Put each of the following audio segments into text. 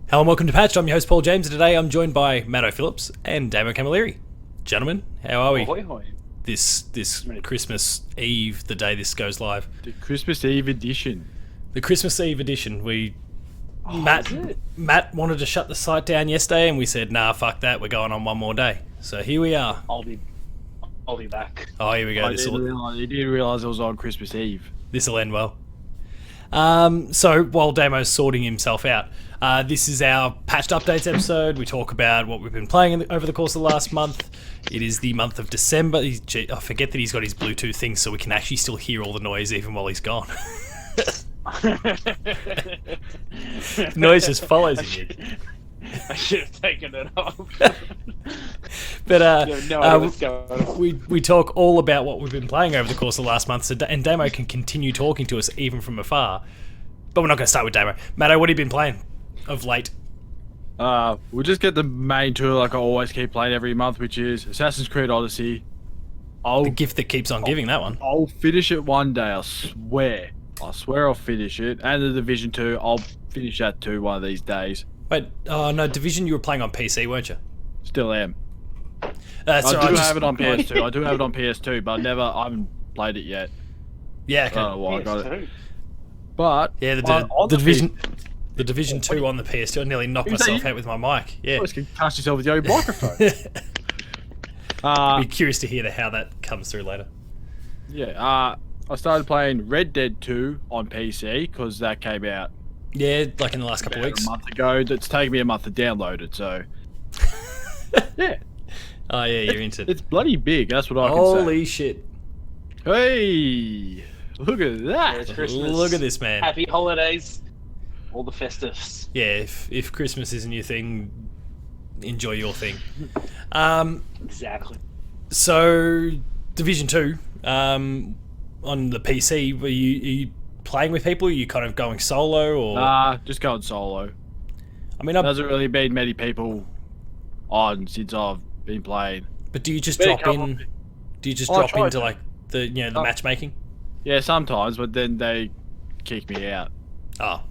Hello and welcome to Patched. I'm your host Paul James, and today I'm joined by Matto Phillips and Damo Camilleri. Gentlemen, how are we? Ahoy, hoy. This Christmas Eve, the day this goes live. The Christmas Eve edition. The Christmas Eve edition. Is it? Matt wanted to shut the site down yesterday, and we said, nah, fuck that, we're going on one more day. So here we are. I'll be back. Oh, here we go. I didn't realise it was on Christmas Eve. This'll end well. So while Damo's sorting himself out, this is our patched updates episode. We talk about what we've been playing over the course of the last month. It is the month of December. I forget that he's got his Bluetooth thing, so we can actually still hear all the noise even while he's gone. Noise just follows him. I should have taken it off. But You have no idea what's going on. we talk all about what we've been playing over the course of the last month, so and Damo can continue talking to us even from afar. But we're not going to start with Damo. Matto, what have you been playing of late? We'll just get the main two like I always keep playing every month, which is Assassin's Creed Odyssey. The gift that keeps on giving, that one. I'll finish it one day, I swear. I swear I'll finish it. And the Division 2, I'll finish that too one of these days. Wait, no, Division you were playing on PC, weren't you? Still am. I I do have it on PS2. I do have it on PS2, but I haven't played it yet. Yeah, I don't know okay. why I got it. PS2. But Yeah, on the Division 2 on the PS2. I nearly knocked Who's that, myself you? out with my mic. Yeah. You can touch yourself with your own microphone. Be curious to hear how that comes through later. Yeah. I started playing Red Dead 2 on PC because that came out Yeah, like in the last couple of weeks. a month ago. It's taken me a month to download it, so yeah, Oh yeah, you're into it's bloody big. That's what I can Holy shit. say. Hey, look at Merry that! Christmas. Look at this, man. Happy holidays. All the festives. Yeah, if Christmas isn't your thing, enjoy your thing. Exactly. So, Division 2, on the PC, are you playing with people? Are you kind of going solo? Or Nah, just going solo. I mean, There hasn't really been many people on since I've been playing. but do you just Been a drop couple- in? Do you just I drop tried into to. like the the matchmaking? Yeah, sometimes, but then they kick me out. Oh,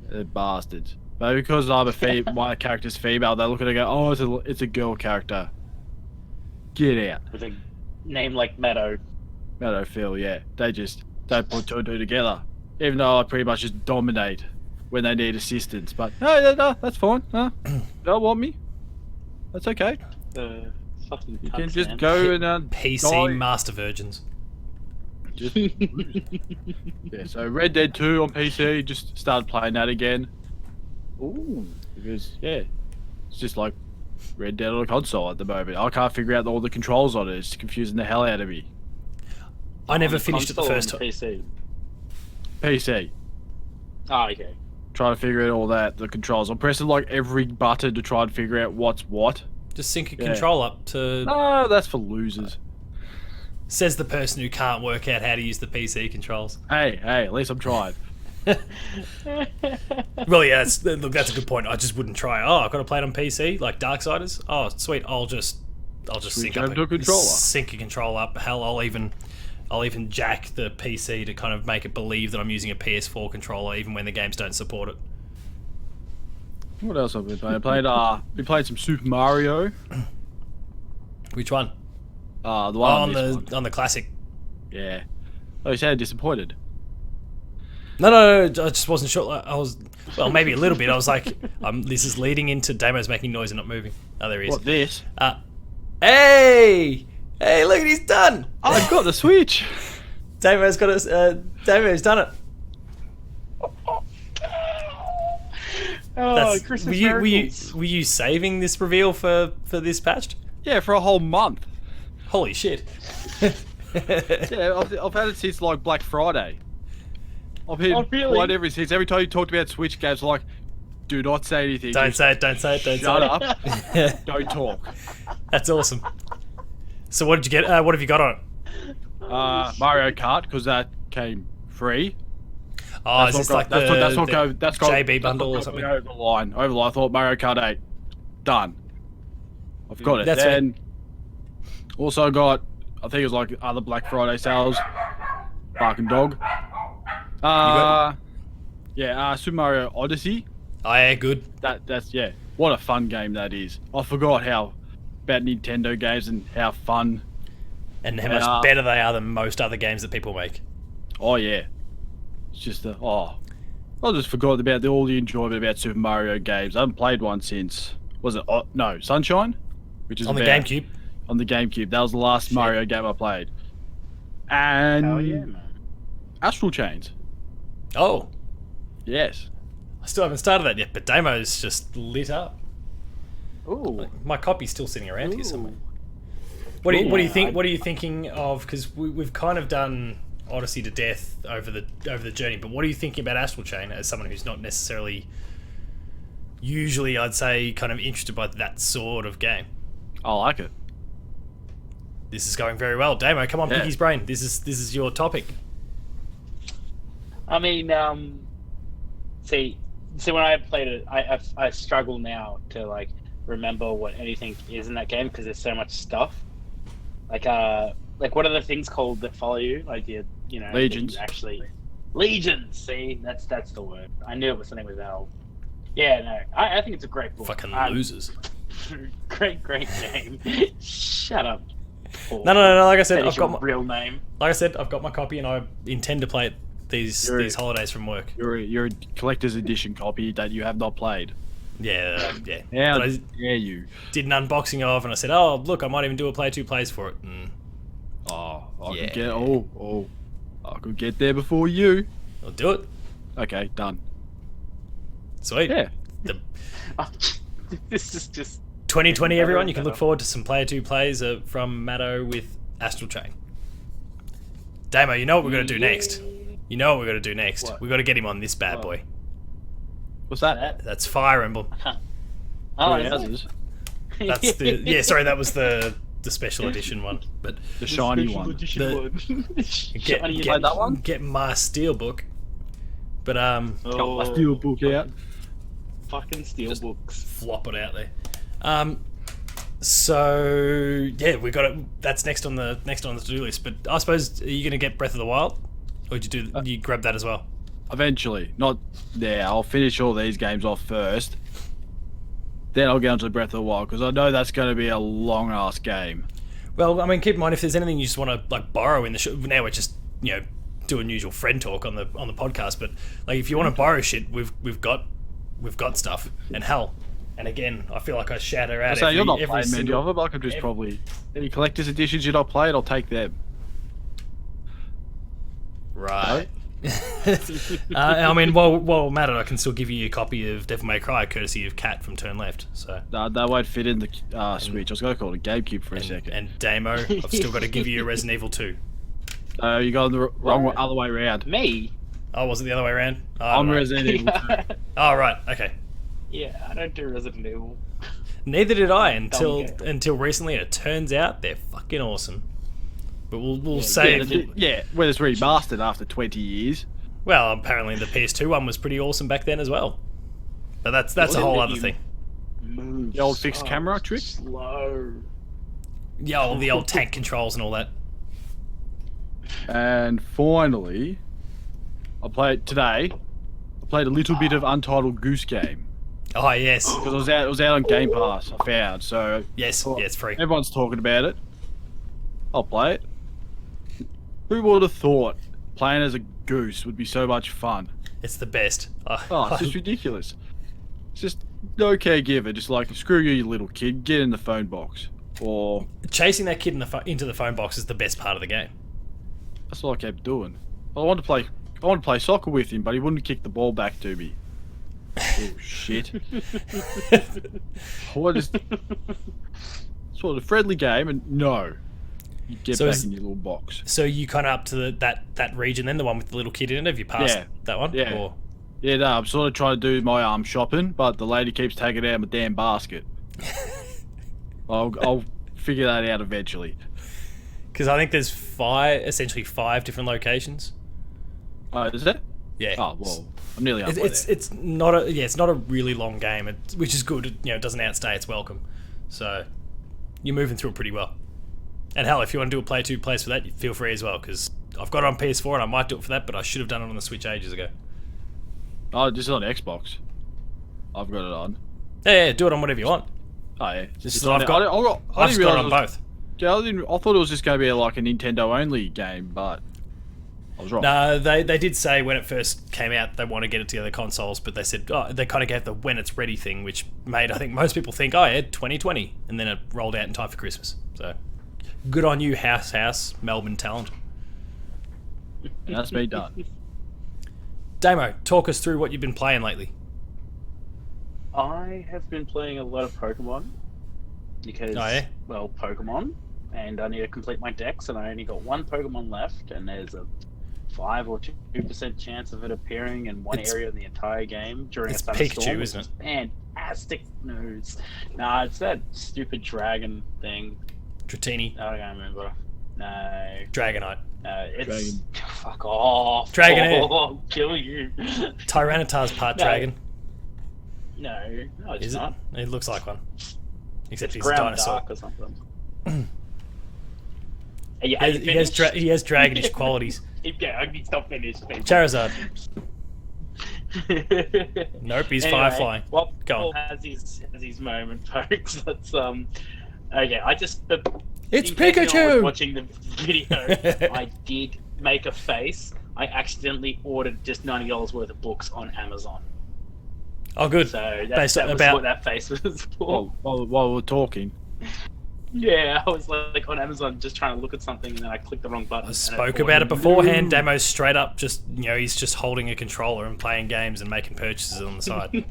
They're bastards. But because I'm my character's female, they look at it and go, "Oh, it's a girl character. Get out." With a name like Matto. Matto Phil, yeah. They just don't put two and two together. Even though I pretty much just dominate when they need assistance. But no, that's fine. No, don't want me. That's okay. Fucking You can cunts, just man. go and PC die. Master Virgins. Just, yeah. So Red Dead 2 on PC, just started playing that again. Ooh. Because yeah, it's just like Red Dead on a console at the moment. I can't figure out all the controls on it. It's confusing the hell out of me. I never On finished it the console first or time. on PC. PC. Oh, okay. Trying to figure out all the controls. I'm pressing like every button to try and figure out what's what. Just sync a Yeah. control up to. No, that's for losers. Says the person who can't work out how to use the PC controls. Hey, at least I'm trying. Well, yeah, look, that's a good point. I just wouldn't try. Oh, I've got to play it on PC, like Darksiders. Oh, sweet. I'll just Switch sync up over to a controller. sync a control up. Hell, I'll even jack the PC to kind of make it believe that I'm using a PS4 controller, even when the games don't support it. What else have I been playing? Been playing some Super Mario. Which one? The Oh, one one. on the classic. Yeah. Oh, you sounded disappointed. No, I just wasn't sure. I was, well, maybe a little bit. I was like, this is leading into Damo's making noise and not moving. Oh, there he is. What, this? Hey, look at he's done. I've got the Switch. Damo's got it. Damo's done it. Oh, Christmas miracles. were you saving this reveal for this patched? Yeah, for a whole month. Holy shit. Yeah, I've had it since like Black Friday. I've been Oh, really? playing ever since. Every time you talked about Switch games, like, do not say anything. Don't Just say it, don't say it, don't Shut say up. it. Don't talk. That's awesome. So what did you get? What have you got on it? Mario Kart, because that came free. Oh, is this like that's what JB bundle or something? Over the line. I thought Mario Kart 8. Done. I've got it. That's then also got, I think it was like other Black Friday sales. Barking Dog. got- Super Mario Odyssey. Oh yeah, good. That's yeah. What a fun game that is. I forgot how about Nintendo games and how fun. And how much better they are than most other games that people make. Oh yeah. It's just I just forgot about all the enjoyment about Super Mario games. I haven't played one since. Was it? No, Sunshine, which is On the GameCube. On the GameCube. That was the last Mario game I played. And Hell yeah, man. Astral Chains. Oh, Yes. I still haven't started that yet, but Damo's just lit up. Ooh. My copy's still sitting around here Ooh. somewhere. What do you Yeah, think? What are you thinking of? Because we've kind of done Odyssey to death over the journey, but what are you thinking about Astral Chain as someone who's not necessarily, usually I'd say, kind of interested by that sort of game? I like it. This is going very well, Damo. Come on, Yeah. pick his brain. This is your topic. I mean, see, when I played it, I struggle now to like remember what anything is in that game because there's so much stuff. Like what are the things called that follow you? Like you know, Legions. Actually, legions. See, that's the word. I knew it was something with L. Yeah, no, I think it's a great book. Fucking losers. great game. Shut up. Paul. No. Like I said, That is I've got your my, real name. like I said, I've got my copy, and I intend to play it these holidays from work. You're a collector's edition copy that you have not played. Yeah. How But I dare you? did an unboxing of, and I said, "Oh, look, I might even do a play 2 plays for it." And I could get there before you. I'll do it. Okay, done. Sweet. Yeah. The This is just 2020, everyone. You can look forward to some player 2 plays from Matto with Astral Chain. Damo, you know what we're gonna do next. You know what we're gonna do next. What? We got to get him on this bad What? boy. What's that? That's Fire Emblem. Oh, Three is it? houses. That's the sorry, that was the special edition one. But The shiny Special one. edition The- one. get Shiny get, that one? get my steelbook. But Got my steel book out. Fucking steel books. flop it out there. So yeah, we got it. That's next on the to-do list. But I suppose, are you going to get Breath of the Wild, or did you grab that as well? Eventually. Not there. I'll finish all these games off first. Then I'll get onto Breath of the Wild, because I know that's going to be a long-ass game. Well, I mean, keep in mind, if there's anything you just want to like borrow in the show. Now we're just doing usual friend talk on the podcast. But like, if you want to borrow shit, we've got stuff. And hell, and again, I feel like I shout her out. So you're not every playing many single- of them. I could just probably... Any collector's editions you're not playing, I'll take them. Right. I mean, while Matt, I can still give you a copy of Devil May Cry, courtesy of Cat from Turn Left. So. That won't fit in the Switch. I was going to call it a GameCube for a second. And Damo, I've still got to give you a Resident Evil 2. You got the wrong other way around. Me? Oh, was it the other way around? Oh, I don't I'm know. Resident Evil 2. Oh, right. Okay. Yeah, I don't do Resident Evil. Neither did I until game. recently. And it turns out they're fucking awesome. But we'll Yeah, save. Yeah, when it's remastered after 20 years. Well, apparently the PS2 one was pretty awesome back then as well. But that's a whole other thing. Move The old fixed so camera trick? Slow. Yeah, all the old tank controls and all that. And finally, I played today. I played a little bit of Untitled Goose Game Oh yes, because it was out on Game Pass. I found so yes, yeah, it's free. everyone's talking about it. I'll play it. Who would have thought playing as a goose would be so much fun? It's the best. Oh, it's just ridiculous. It's just no caregiver. Just like, screw you, you little kid. Get in the phone box. Or Chasing that kid into the phone box is the best part of the game. that's all I kept doing. I wanted to play soccer with him, but he wouldn't kick the ball back to me. Oh shit! What is? Sort of a friendly game, and no, you get So back is- in your little box. So you kind of up to that region then, the one with the little kid in it. Have you passed Yeah. that one? Yeah. Or... Yeah, no, I'm sort of trying to do my shopping, but the lady keeps taking out my damn basket. I'll figure that out eventually. Because I think there's essentially five different locations. Oh, is it? Yeah. Oh well, I'm nearly halfway It's there. it's not a really long game, which is good. It doesn't outstay its welcome. So you're moving through it pretty well. And hell, if you want to do a play 2 plays for that, feel free as well. Because I've got it on PS4 and I might do it for that, but I should have done it on the Switch ages ago. Oh, this is on Xbox. I've got it on. Yeah, do it on whatever you want. Oh yeah. Just It's I've on- got- I I've just didn't got it realise on it was- both. Yeah, I thought it was just going to be like a Nintendo only game, but I was wrong. No, they did say when it first came out they want to get it to the other consoles, but they said they kind of gave the when it's ready thing, which made I think most people think, oh yeah, 2020, and then it rolled out in time for Christmas. So good on you, House Melbourne talent. And that's me done. Damo, talk us through what you've been playing lately. I have been playing a lot of Pokemon because, Oh, yeah? well, Pokemon, and I need to complete my decks, and I only got one Pokemon left, and there's a 5 or 2% chance of it appearing in one It's- area in the entire game during a it's thunderstorm. Pikachu, which isn't is fantastic news. Nah, it's that stupid dragon thing. Dratini, I don't remember. No, Dragonite, it's fuck off. Dragonair. Oh, I'll kill you. Tyranitar's part No. dragon. No, it's Is it? not. It looks like one. Except It's he's a ground dinosaur. dark or something. He has dragonish qualities. Yeah, I need to stop finished. Charizard. Nope, he's Firefly. Well, Go Paul on. has his moment, folks. Let's okay. It's in case no one Pikachu! was watching the video, I did make a face. I accidentally ordered just $90 worth of books on Amazon. Oh, good. So that Based was about- what that face was for. While we're talking, Yeah, I was like on Amazon just trying to look at something, and then I clicked the wrong button. I and spoke bought about it a beforehand. new- Damo's straight up just, he's just holding a controller and playing games and making purchases on the side.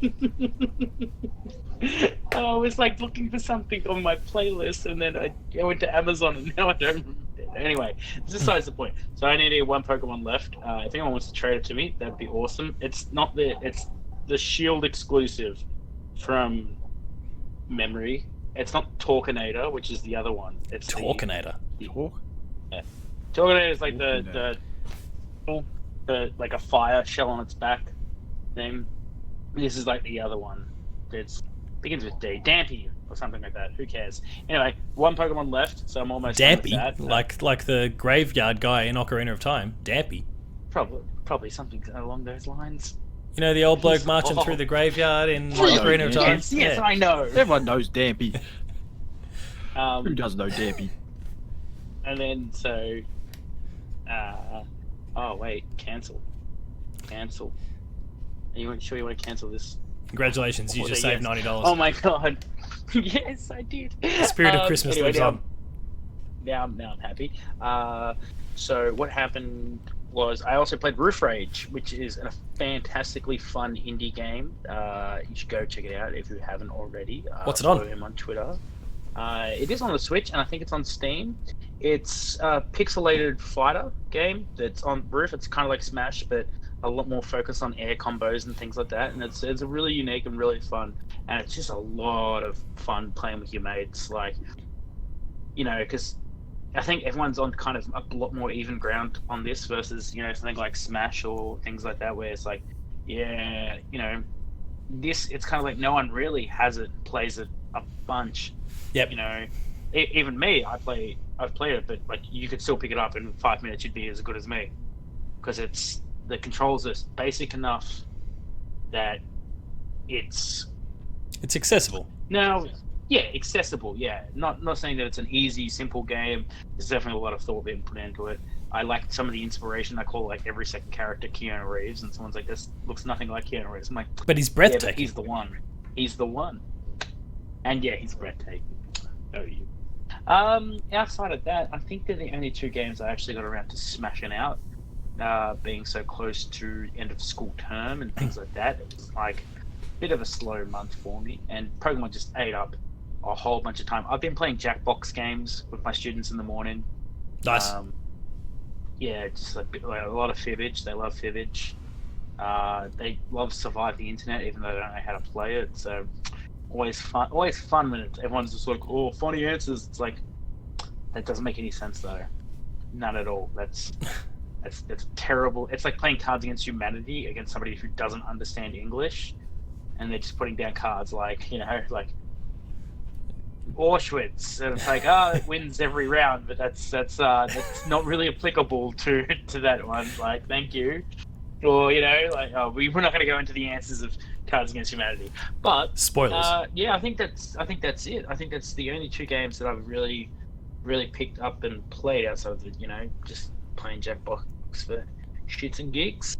I was like looking for something on my playlist, and then I went to Amazon, and now I don't remember. Anyway, this is besides the point. So I need one Pokemon left. If anyone wants to trade it to me, that'd be awesome. It's the Shield exclusive from memory. It's not Torquinator, which is the other one. It's Torquinator. Torquinator is like the like a fire shell on its back thing. This is like the other one. It's begins with D, Dampy or something like that. Who cares? Anyway, one Pokemon left, so I'm almost done with that. Dampy, like the graveyard guy in Ocarina of Time. Dampy. Probably something along those lines. You know the old bloke marching through the graveyard in Really? Ocarina of Time? Yes, Yeah. I know. everyone knows Dampy. Who Um, doesn't know Dampy? and then so, oh wait, cancel. Are you sure you want to cancel this? Congratulations, you Oh, just yes. saved $90. Oh my god! Yes, I did. The spirit of Christmas anyway, lives on. Now I'm happy. So what happened was I also played Roof Rage, which is a fantastically fun indie game. You should go check it out if you haven't already. What's it on? Follow him on Twitter. It is on the Switch, and I think it's on Steam. It's a pixelated fighter game that's on Roof. It's kind of like Smash, but a lot more focused on air combos and things like that. And it's a really unique and really fun. And it's just a lot of fun playing with your mates. Like, because I think everyone's on kind of a lot more even ground on this versus, something like Smash or things like that, where it's like, this, it's kind of like no one really has it, plays it a bunch. Yep. Even me, I've played it, but like you could still pick it up in 5 minutes, you'd be as good as me, because the controls are basic enough that it's accessible. accessible. Yeah, not saying that it's an easy, simple game. There's definitely a lot of thought being put into it. I like some of the inspiration. I call like every second character Keanu Reeves, and someone's like, "This looks nothing like Keanu Reeves." I'm like, But he's "Yeah, breathtaking. but he's the one. He's the one." And yeah, he's breathtaking. Oh, you. Outside of that, I think they're the only two games I actually got around to smashing out. Being so close to end of school term and things like that, it was like a bit of a slow month for me. And Pokemon just ate up a whole bunch of time. I've been playing Jackbox games with my students in the morning. Nice. Yeah, just like a lot of fibbage. They love fibbage. They love Survive the Internet, even though they don't know how to play it. So always fun when everyone's just like, oh, funny answers. It's like, that doesn't make any sense though. None at all. That's terrible. It's like playing Cards Against Humanity against somebody who doesn't understand English, and they're just putting down cards like Auschwitz, and it's like, it wins every round, but that's not really applicable to that one. Like, thank you. Or we're not going to go into the answers of Cards Against Humanity. But Spoilers. yeah, I think that's it. I think that's the only 2 games that I've really picked up and played outside of the, just playing Jackbox for shits and gigs.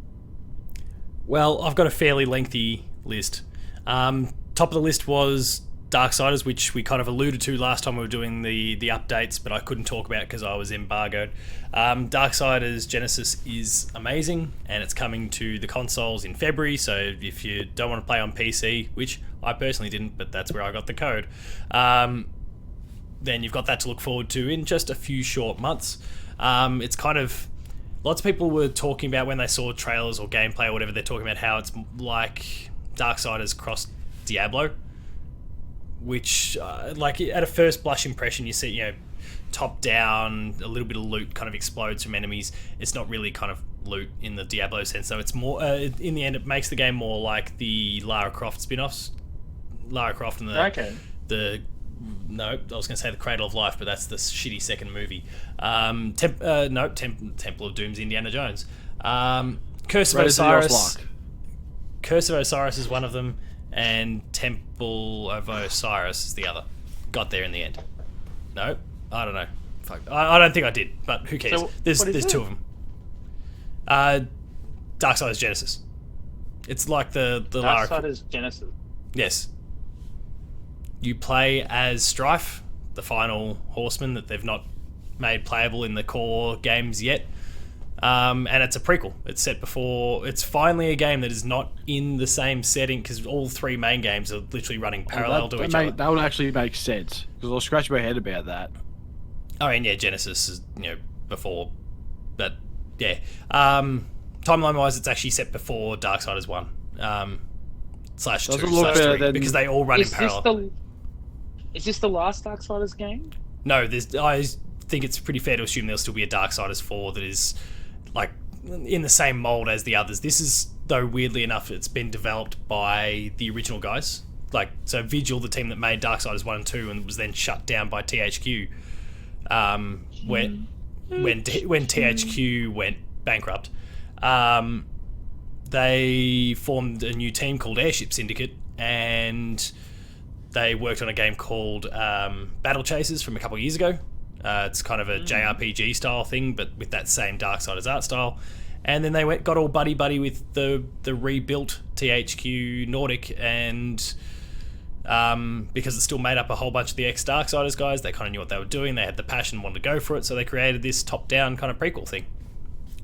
Well, I've got a fairly lengthy list. Top of the list was Darksiders, which we kind of alluded to last time we were doing the updates, but I couldn't talk about because I was embargoed. Darksiders Genesis is amazing, and it's coming to the consoles in February, so if you don't want to play on PC, which I personally didn't, but that's where I got the code, then you've got that to look forward to in just a few short months. It's kind of... Lots of people were talking about when they saw trailers or gameplay or whatever, they're talking about how it's like Darksiders cross Diablo, which, like, at a first blush impression, you see, top down, a little bit of loot kind of explodes from enemies. It's not really kind of loot in the Diablo sense, though. It's more, in the end, it makes the game more like the Lara Croft spin-offs. Lara Croft and no, I was going to say the Cradle of Life, but that's the shitty second movie. Temple of Doom's Indiana Jones. Curse of Osiris. Curse of Osiris is one of them, and Temple of Osiris is the other. Got there in the end. No, I don't know. Fuck, I don't think I did, but who cares? So, there's 2 of them. Darksiders Genesis. It's like the Lara. Darksiders Genesis. Yes. You play as Strife, the final horseman that they've not made playable in the core games yet. And it's a prequel. It's set before... It's finally a game that is not in the same setting, because all 3 main games are literally running parallel to each other. That would actually make sense, because I'll scratch my head about that. I mean, yeah, Genesis is, before... But, yeah. Timeline-wise, it's actually set before Darksiders 1. /2/3, because they all run in parallel. Is this the last Darksiders game? No, I think it's pretty fair to assume there'll still be a Darksiders 4 that is like in the same mold as the others. This is, though, weirdly enough, it's been developed by the original guys. Like, so Vigil, the team that made Darksiders 1 and 2 and was then shut down by THQ, when THQ went bankrupt, they formed a new team called Airship Syndicate, and they worked on a game called Battle Chasers from a couple of years ago. It's kind of a JRPG style thing, but with that same Darksiders art style. And then they got all buddy with the rebuilt THQ Nordic, and because it still made up a whole bunch of the ex-Darksiders guys, they kind of knew what they were doing. They had the passion, wanted to go for it, so they created this top-down kind of prequel thing.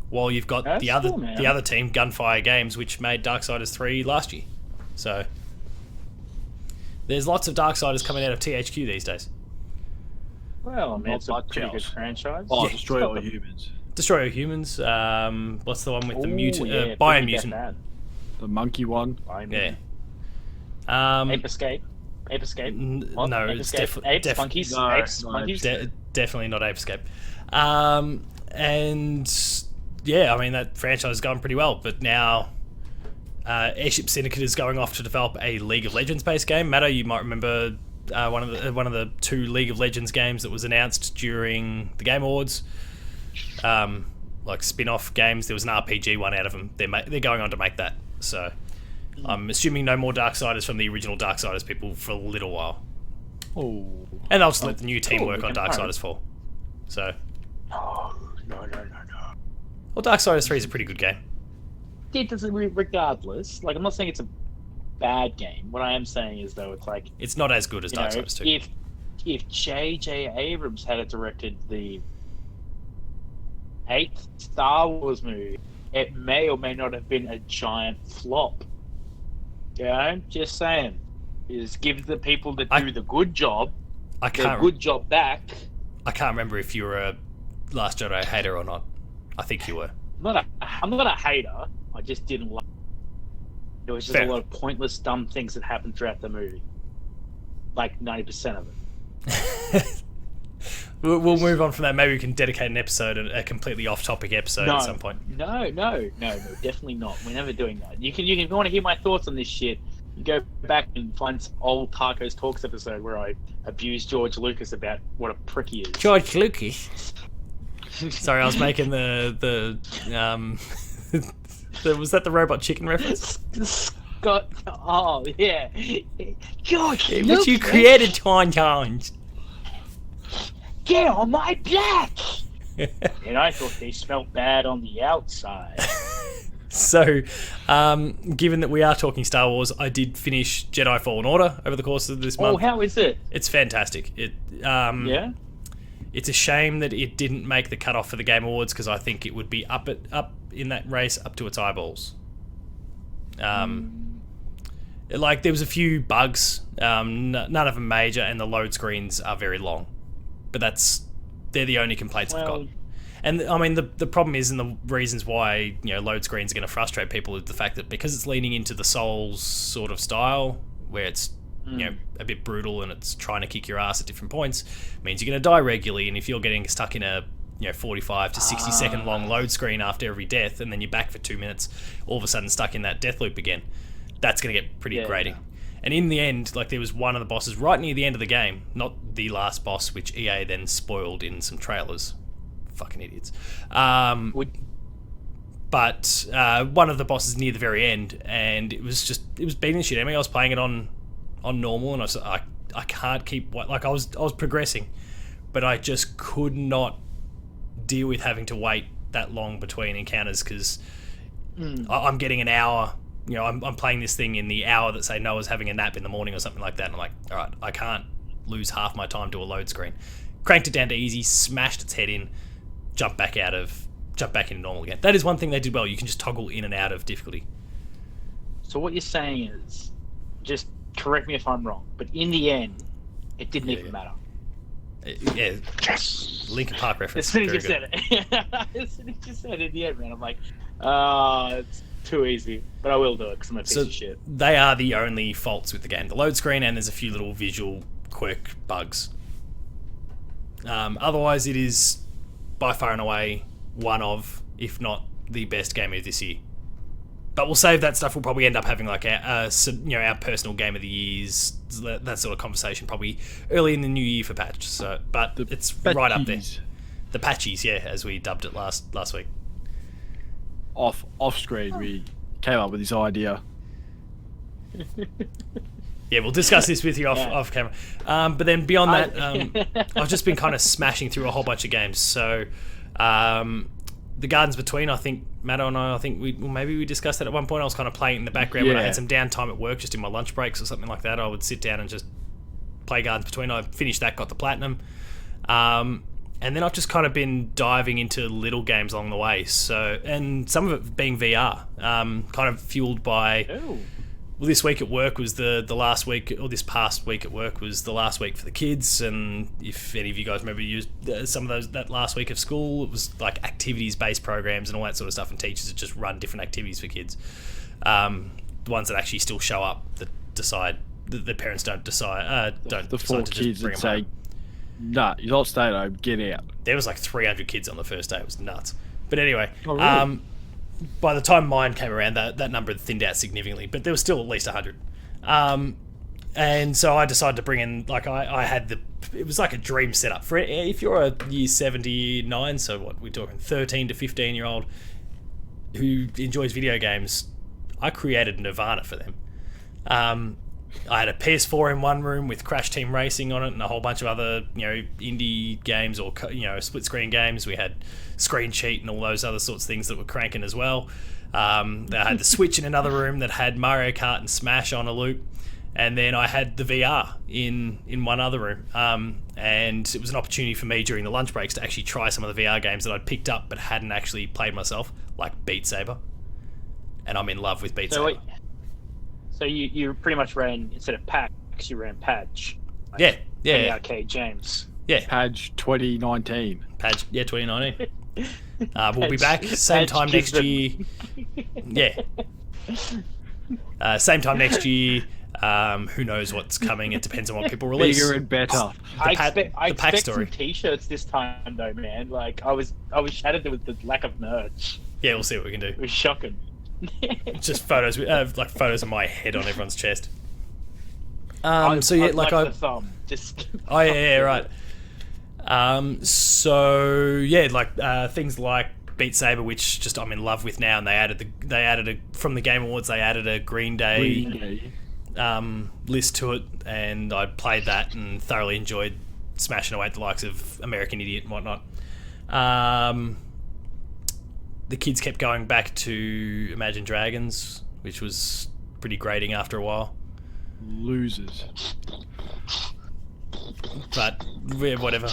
While you've got the other team, Gunfire Games, which made Darksiders 3 last year. So there's lots of Darksiders coming out of THQ these days. Well, I mean, it's a pretty good franchise. Oh, Destroy All Humans. Destroy All Humans. What's the one with the mutant? Biomutant. The monkey one. Yeah. Ape Escape. No, it's definitely monkeys. No, Apes, no, monkeys. Definitely not Ape Escape. And yeah, I mean, that franchise has gone pretty well, but now Airship Syndicate is going off to develop a League of Legends based game. Matto, you might remember one of the 2 League of Legends games that was announced during the Game Awards, like spin-off games. There was an RPG one out of them. They're going on to make that, so I'm assuming no more Darksiders from the original Darksiders people for a little while. Oh, and I'll just let the new team work on Darksiders 4. So No. Well, Darksiders 3 is a pretty good game. It doesn't, regardless. Like, I'm not saying it's a bad game. What I am saying is, though, it's like... It's not as good as Darksiders 2. If J.J. Abrams had directed the 8th Star Wars movie, it may or may not have been a giant flop. Just saying. Just give the people that do the good job their good job back. I can't remember if you were a Last Jedi hater or not. I think you were. I'm not a hater. I just didn't like it. There was just a lot of pointless, dumb things that happened throughout the movie. Like 90% of it. We'll move on from that. Maybe we can dedicate an episode, a completely off-topic episode at some point. No, definitely not. We're never doing that. You can if you want to hear my thoughts on this shit, you go back and find some old Tacos Talks episode where I abused George Lucas about what a prick he is. George Lucas? Sorry, I was making was that the Robot Chicken reference? got. Oh yeah. George, Which look, you created Tauntauns. get on my back. And I thought they smelled bad on the outside. So, given that we are talking Star Wars, I did finish Jedi Fallen Order over the course of this month. Oh, how is it? It's fantastic. Yeah. It's a shame that it didn't make the cutoff for the Game Awards because I think it would be up in that race up to its eyeballs. Like there was a few bugs, none of them major, and the load screens are very long. But they're the only complaints I've got. And I mean, the problem is, and the reasons why load screens are going to frustrate people is the fact that because it's leaning into the Souls sort of style, where it's a bit brutal and it's trying to kick your ass at different points, means you're going to die regularly. And if you're getting stuck in a 45 to 60 second long load screen after every death, and then you're back for 2 minutes, all of a sudden stuck in that death loop again, that's going to get pretty grating. And in the end, like there was one of the bosses right near the end of the game, not the last boss, which EA then spoiled in some trailers. Fucking idiots. But one of the bosses near the very end, and it was beating the shit out of me. I was playing it on normal, and I can't keep I was progressing, but I just could not deal with having to wait that long between encounters because I'm getting an hour. I'm playing this thing in the hour that say Noah's having a nap in the morning or something like that, and I'm like, all right, I can't lose half my time to a load screen. Cranked it down to easy, smashed its head in, jump back into normal again. That is one thing they did well. You can just toggle in and out of difficulty. So what you're saying is, just correct me if I'm wrong, but in the end, it didn't even matter. Yeah. Yes. Linkin Park reference. As soon as you said it. As soon as you said it in the end, man, I'm like, it's too easy. But I will do it because I'm a piece of shit. They are the only faults with the game. The load screen, and there's a few little visual quirk bugs. Otherwise, it is by far and away one of, if not the best game of this year. But we'll save that stuff. We'll probably end up having like our personal game of the years, that sort of conversation, probably early in the new year for patch. So, but it's right up there. The patchies, yeah, as we dubbed it last week. Off screen, we came up with this idea. Yeah, we'll discuss this with you off camera. But then beyond that, I've just been kind of smashing through a whole bunch of games. So, The Gardens Between, I think Matto and I think maybe we discussed that at one point. I was kind of playing it in the background when I had some downtime at work, just in my lunch breaks or something like that. I would sit down and just play Gardens Between. I finished that, got the platinum. And then I've just kind of been diving into little games along the way. So, and some of it being VR, kind of fueled by... Ooh. Well, this week at work was the last week, or this past week at work was the last week for the kids. And if any of you guys remember used some of that last week of school, it was like activities-based programs and all that sort of stuff, and teachers that just run different activities for kids. The ones that actually still show up that decide that the parents don't decide. The four kids that say, "Nah, you're not staying home. Get out." There was like 300 kids on the first day. It was nuts. But anyway. Oh, really? By the time mine came around, that number had thinned out significantly, but there was still at least 100. And so I decided to bring in, like, I had it was like a dream setup. For if you're a year 79, so what, we're talking 13 to 15-year-old who enjoys video games, I created Nirvana for them. I had a PS4 in one room with Crash Team Racing on it and a whole bunch of other, indie games or, split screen games. We had Screen Cheat and all those other sorts of things that were cranking as well. I had the Switch in another room that had Mario Kart and Smash on a loop. And then I had the VR in one other room. And it was an opportunity for me during the lunch breaks to actually try some of the VR games that I'd picked up but hadn't actually played myself, like Beat Saber. And I'm in love with Beat Saber. So you pretty much ran, instead of PAX, you ran Patch. Yeah. The arcade James. Yeah. Patch 2019. Patch, 2019. We'll be back same time next year. Yeah. Same time next year. Who knows what's coming? It depends on what people release. Bigger and better. I expect some T-shirts this time, though, man. Like I was shattered with the lack of merch. Yeah, we'll see what we can do. It was shocking. Just photos, like photos of my head on everyone's chest. The thumb. Just. Oh yeah, right. Things like Beat Saber, which just I'm in love with now, and they added from the Game Awards, they added a Green Day list to it, and I played that and thoroughly enjoyed smashing away at the likes of American Idiot and whatnot. The kids kept going back to Imagine Dragons, which was pretty grating after a while. Losers. But whatever.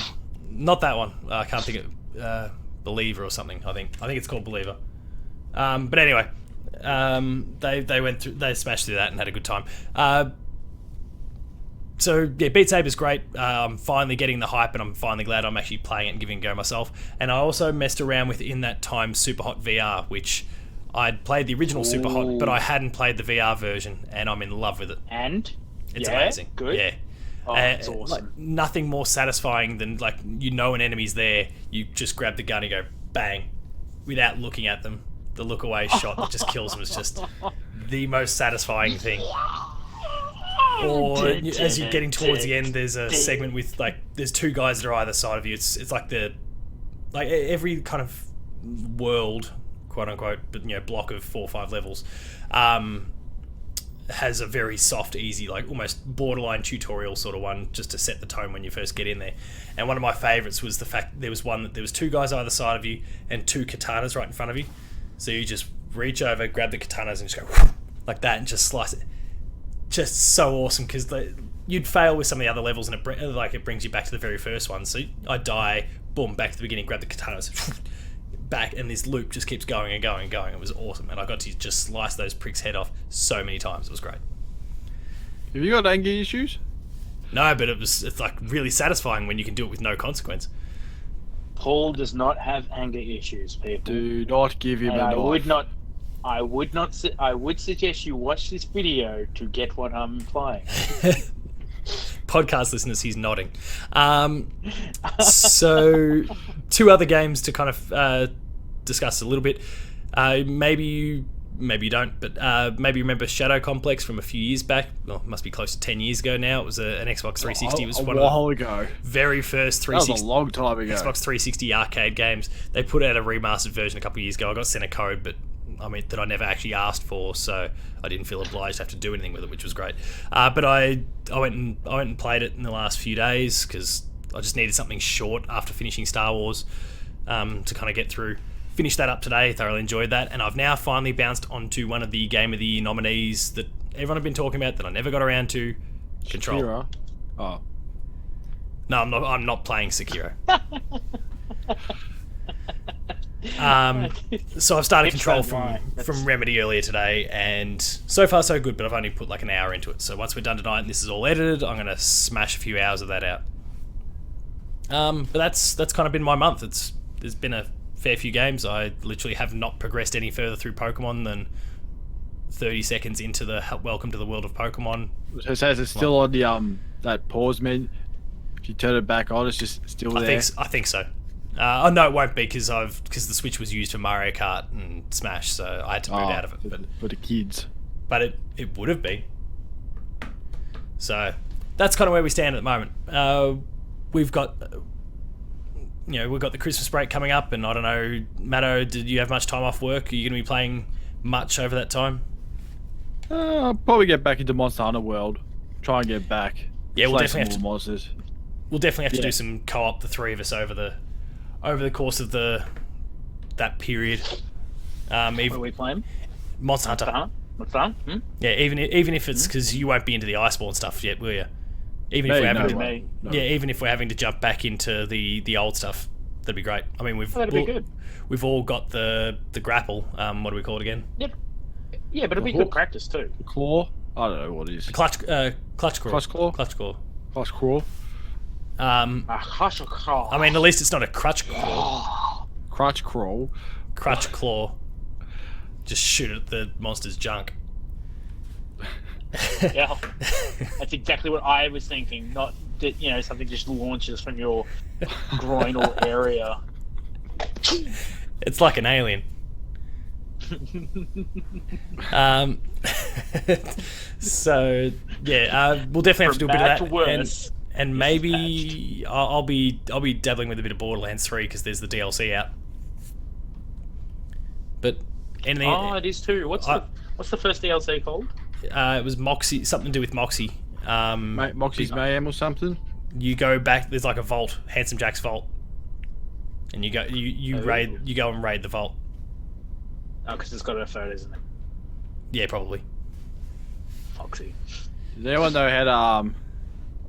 Not that one. I can't think of Believer or something. I think it's called Believer. But anyway, they smashed through that and had a good time. So yeah, Beat Saber's great. I'm finally getting the hype, and I'm finally glad I'm actually playing it and giving it a go myself. And I also messed around with, in that time, Superhot VR, which I'd played the original Superhot, but I hadn't played the VR version, and I'm in love with it. And it's amazing. Good. Yeah. Oh, it's awesome. Like, nothing more satisfying than, like, an enemy's there, you just grab the gun and go bang, without looking at them. The look away shot that just kills them is just the most satisfying thing. Or as you're getting towards the end, there's a segment with, like, there's two guys that are either side of you. It's like every kind of world, quote unquote, but block of 4 or 5 levels, has a very soft, easy, like almost borderline tutorial sort of one, just to set the tone when you first get in there. And one of my favourites was the fact there was 2 guys either side of you and 2 katanas right in front of you. So you just reach over, grab the katanas, and just go like that, and just slice it. Just so awesome, because you'd fail with some of the other levels, and it brings you back to the very first one. So I die, boom, back to the beginning, grab the katanas, back, and this loop just keeps going and going and going. It was awesome, and I got to just slice those pricks' head off so many times. It was great. Have you got anger issues? No, but it's like really satisfying when you can do it with no consequence. Paul does not have anger issues, people. Do not give him a knife. I would suggest you watch this video to get what I'm implying. Podcast listeners, he's nodding. So 2 other games to kind of discuss a little bit. Maybe you don't, but maybe you remember Shadow Complex from a few years back. Well, it must be close to 10 years ago now. It was an Xbox 360. It was one of the very first 360. That was a long time ago. Xbox 360 arcade games. They put out a remastered version a couple of years ago. I got sent a code, but that I never actually asked for, so I didn't feel obliged to have to do anything with it, which was great. But I went and played it in the last few days because I just needed something short after finishing Star Wars to kind of get through. Finished that up today, thoroughly enjoyed that, and I've now finally bounced onto one of the Game of the Year nominees that everyone had been talking about that I never got around to. Control. Sekiro. Oh. No, I'm not playing Sekiro. So I've started Control from Remedy earlier today, and so far so good, but I've only put like an hour into it. So once we're done tonight and this is all edited, I'm going to smash a few hours of that out. But that's kind of been my month. There's been a fair few games. I literally have not progressed any further through Pokemon than 30 seconds into the Welcome to the World of Pokemon. So it says it's still on the that pause menu. If you turn it back on, it's just still there. I think so. Oh no, it won't be because the Switch was used for Mario Kart and Smash, so I had to move out of it. For the kids. But it would have been. So that's kind of where we stand at the moment. We've got the Christmas break coming up, and I don't know, Matto, did you have much time off work? Are you going to be playing much over that time? I'll probably get back into Monster Hunter World. Try and get back. Yeah, we'll definitely have to do some co-op, the 3 of us, over the course of that period. What are we playing? Monster Hunter. What's fun? Yeah, even if it's because you won't be into the Iceborne stuff yet, will you? Even if we're having to jump back into the old stuff, that'd be great. I mean, that'd be good. We've all got the grapple. What do we call it again? Yep. Yeah, but it'll be good practice too. Claw? I don't know what it is. Clutch claw. Clutch claw. Clutch claw. Clutch claw. Clutch claw. I mean, at least it's not a crutch claw. Crutch crawl. Crutch claw. Just shoot at the monster's junk. Yeah, that's exactly what I was thinking. Not that something just launches from your groinal area. It's like an alien. So yeah, we'll definitely have to do a bit of that, and maybe I'll be dabbling with a bit of Borderlands 3 because there's the DLC out. But anything. Oh, it is too. What's the first DLC called? It was Moxie, something to do with Moxie. Moxie's Mayhem or something. You go back. There's like a vault, Handsome Jack's vault, and you go raid. You go and raid the vault. Oh, because it's got a photo, isn't it? Yeah, probably. Foxy. Does anyone know how to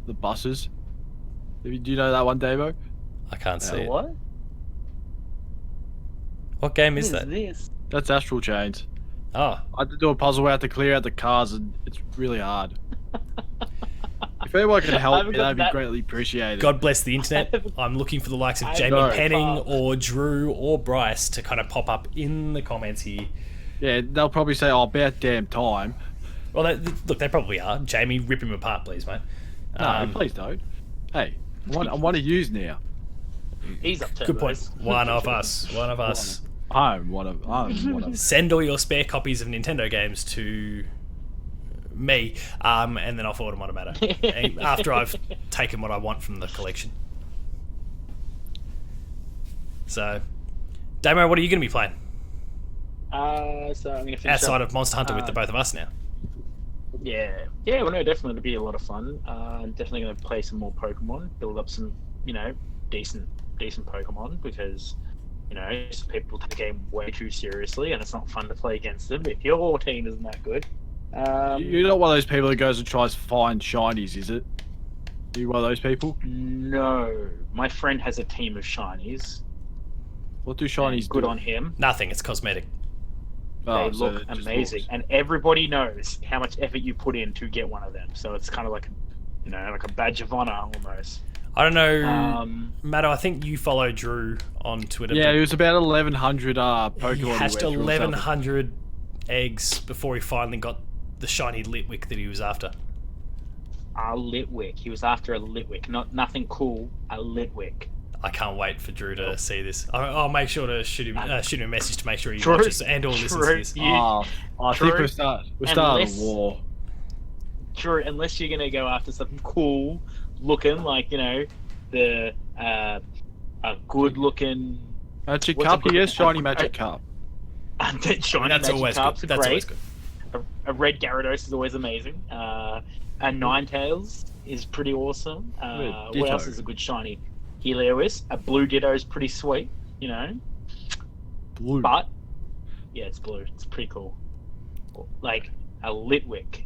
the buses? Do you know that one, Damo? I can't see it. What? What game is that? This? That's Astral Chains. Oh, I had to do a puzzle where I had to clear out the cars, and it's really hard. If anyone can help me, that'd be greatly appreciated. God bless the internet. I'm looking for the likes of Jamie Penning or Drew or Bryce to kind of pop up in the comments here. Yeah, they'll probably say, "Oh, about damn time." Well, look, they probably are. Jamie, rip him apart, please, mate. No, please don't. Hey, I want to use now. He's up to Good point. One of us. One of us. I'm one of. Send all your spare copies of Nintendo games to me, and then I'll forward them on a Matto after I've taken what I want from the collection. So, Damo, what are you going to be playing? So I'm going to finish Outside up. of Monster Hunter with the both of us now. Yeah, well, no, definitely it'll be a lot of fun. I'm definitely going to play some more Pokemon, build up some, decent Pokemon, because, some people take the game way too seriously, and it's not fun to play against them. If your team isn't that good, You're not one of those people that goes and tries to find shinies, is it? Are you one of those people? No, my friend has a team of shinies. What do shinies do? Good on him. Nothing. It's cosmetic. They look amazing, and everybody knows how much effort you put in to get one of them. So it's kind of like, like a badge of honor almost. I don't know, Matto. I think you follow Drew on Twitter. Yeah, it was about 1,100 Pokemon. He hatched 1,100 eggs before he finally got the shiny Litwick that he was after. A Litwick. He was after a Litwick, nothing cool. A Litwick. I can't wait for Drew to see this. I'll make sure to shoot him a message to make sure he Drew, watches and or listens to this. I think we're starting a war. Drew, unless you're gonna go after something cool looking, like the a good looking Magic Cup, yes, shiny Magic Cup. Shiny That's Magic always Cups good. are That's great. always good. A red Gyarados is always amazing. A Ninetales is pretty awesome. What else is a good shiny? Helios. A blue Ditto is pretty sweet, Blue. But yeah, it's blue. It's pretty cool. Like a Litwick.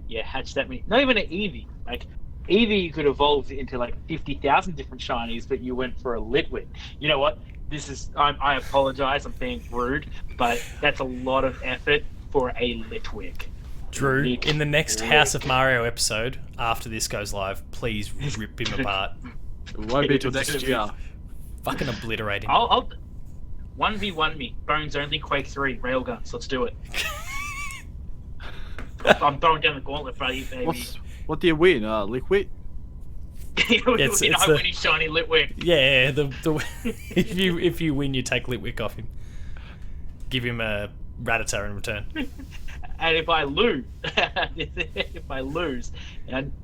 Yeah, hatch that many. Not even an Eevee. Like Eevee, you could evolve into like 50,000 different shinies, but you went for a Litwick. You know what? I apologize. I'm being rude, but that's a lot of effort for a Litwick. Drew, in the next House of Mario episode, after this goes live, please rip him apart. It won't be till next year. Fucking obliterate him. I'll 1v1 me. Bones only, Quake 3, railguns. Let's do it. I'm throwing down the gauntlet for you, baby. What do you win? Liquid? I win his shiny Litwick. Yeah, if you win, you take Litwick off him. Give him a Rattata in return. And if I lose,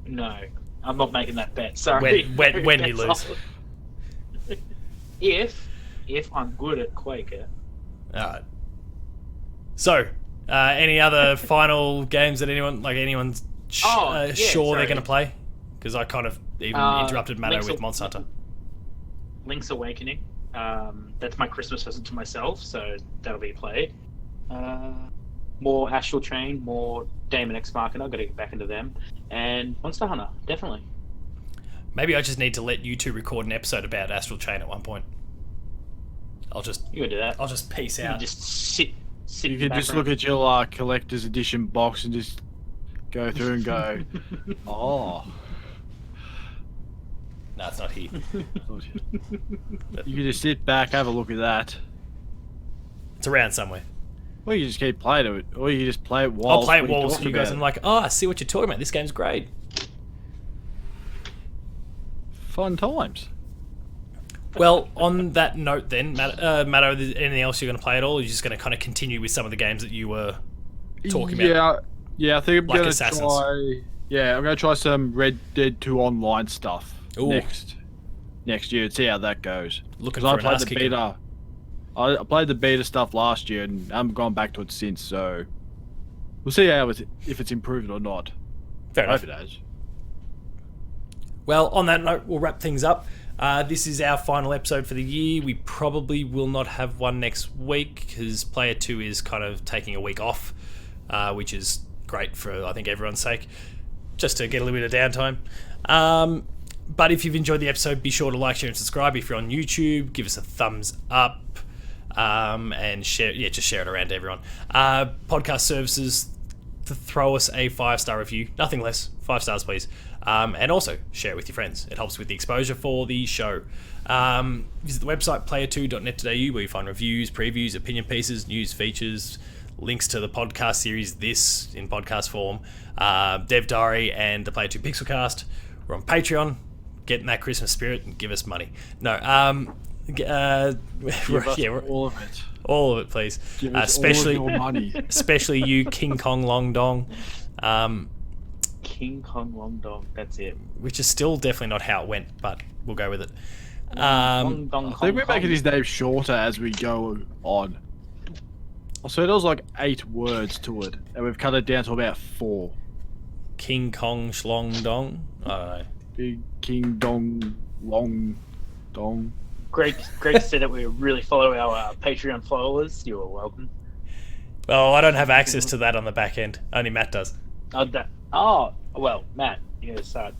no, I'm not making that bet. Sorry. When you lose. If I'm good at Quaker. Alright. So, any other final games that anyone's sure they're going to play? Because I kind of even interrupted Matto with Monster Hunter. Link's Awakening. That's my Christmas present to myself, so that'll be played. More Astral Chain, more Daemon X Machina. I've got to get back into them. And Monster Hunter, definitely. Maybe I just need to let you two record an episode about Astral Chain at one point. You can do that. I'll just peace out. You can just sit. You can just look at your collector's edition box and just go through and go, oh. No, it's not here. You can just sit back, have a look at that. It's around somewhere. Or you just keep playing it, or you just play it while. I'll play it while you guys. I'm like, I see what you're talking about. This game's great. Fun times. Well, on that note, then, Matto, anything else you're going to play at all? Or are you just going to kind of continue with some of the games that you were talking about? Yeah, I think I'm Like going to Assassins. try. Yeah, I'm going to try some Red Dead 2 online stuff Ooh. next year and see how that goes. Looking 'Cause for an ass kicking. I played the beta stuff last year and I haven't gone back to it since. So we'll see if it's improved or not. Fair I enough. hope it has. Well, on that note, we'll wrap things up. This is our final episode for the year. We probably will not have one next week because Player 2 is kind of taking a week off, which is great for, I think, everyone's sake, just to get a little bit of downtime. But if you've enjoyed the episode, be sure to like, share, and subscribe. If you're on YouTube, give us a thumbs up and share. Yeah, just share it around to everyone. Podcast services, to throw us a 5-star review. Nothing less. 5 stars, please. And also, share it with your friends. It helps with the exposure for the show. Visit the website, player2.net.au, where you find reviews, previews, opinion pieces, news, features, links to the podcast series, this in podcast form, Dev Diary, and the Player 2 Pixelcast. We're on Patreon. Get in that Christmas spirit and give us money. No, Give us we're all of it. all of it, please. Give us Especially, all of your money. especially you, King Kong Long Dong. King Kong Long Dong. That's it. Which is still definitely not how it went, but we'll go with it. Long Dong I think we're making his name shorter as we go on. So there was like 8 words to it, and we've cut it down to about 4. King Kong Shlong Dong. I don't know. Big King Dong Long Dong. Great to see that we really follow our Patreon followers. You're welcome. Well, I don't have access to that on the back end. Only Matt does. Well, Matt, you gotta start.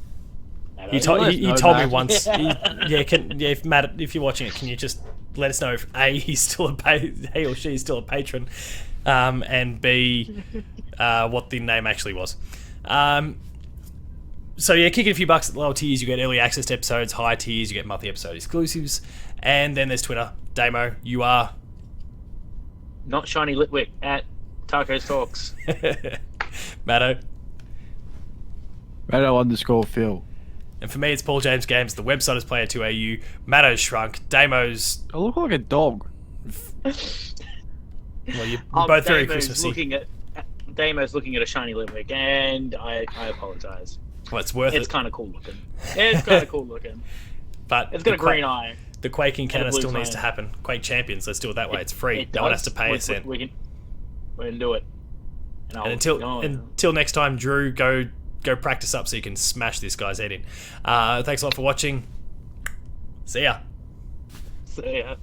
Matt, He told me Matt. once. If Matt, if you're watching it, can you just let us know if A, he or she is still a patron, and B, what the name actually was. So yeah, kick it a few bucks at the lower tiers, you get early access to episodes. High tiers, you get monthly episode exclusives. And then there's Twitter. Damo, you are Not Shiny Litwick at Tacos Talks. Matto. Matto_Phil. And for me, it's Paul James Games. The website is Player2AU. Matto's shrunk. Damo's... I look like a dog. Well, you're both very Damo's Christmassy. Damo's looking at a Shiny Litwick, and I apologize. Well, it's worth It's it. kind of cool looking. It's kind of cool looking. But It's got the a green eye. The Quake encounter blue still needs flame. to happen. Quake Champions, let's do it that way. It's free. It No one does. has to pay a cent. We can do it. And until next time, Drew, go practice up so you can smash this guy's head in. Thanks a lot for watching. See ya. So, yeah.